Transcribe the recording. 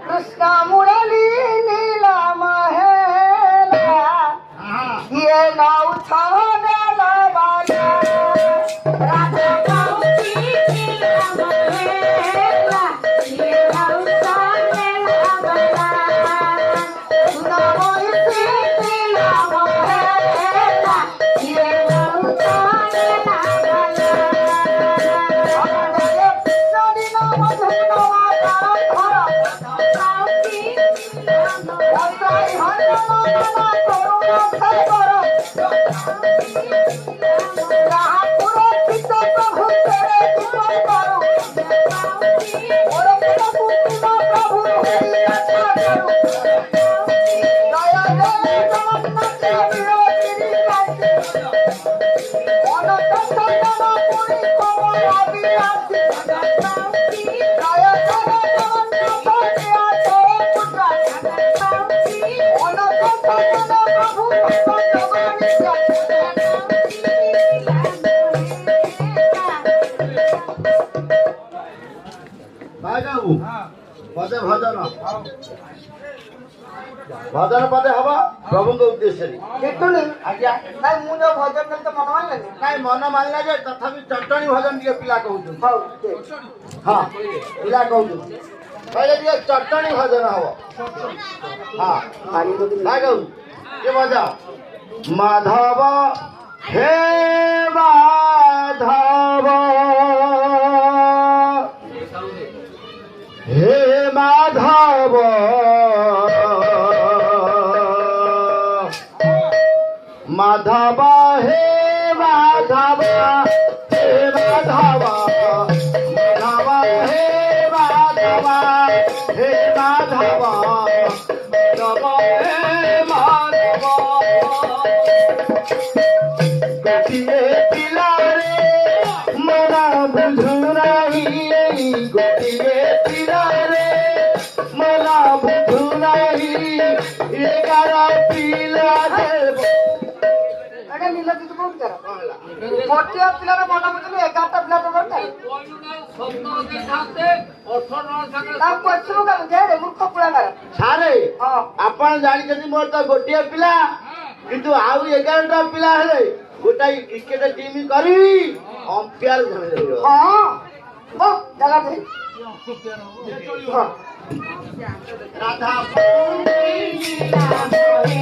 कृष्ण मुरली नीला महेला ये नाव छाने लवाला राधा पाउची नीला महेला ये नाव छाने लवाला सुना मोहिती नीला महेला ये नाव छाने लवाला अमरे नदी ना मधुना पदे भजन भजन पदे हवा प्रभु उद्देश्य आज्ञा नाई मु जो भजन तो मन मान लगे नाई मन मानला जे तथापि चटणी भजन दिए पिला कहू हाँ पिला कहू पहले दिए चटणी भजन हवा हाँ काय कहू ये बजा माधव हे माधव हे माधव माधव हे माधव हे माधव माधव हे माधव हे माधव माधव हे माधव गोटिए पिला रे मना बुझु नहीं गोटिए पिला रे मना बुझु नहीं एगारा पिला देव अरे नीला तू कोण करा मोठ्या पिलारा मोठा म्हणजे 11टा पिला तो करता ता पछरो का जे रे मूर्ख पुळा मारा सारे हां आपण जानिछथि मोर तो गोटिए पिला किंतु आउ 11टा पिला हेले गोटाई क्रिकेट टीम करबी अंपायर धरे रहयो हां ओ जगह दे हां राधा राधा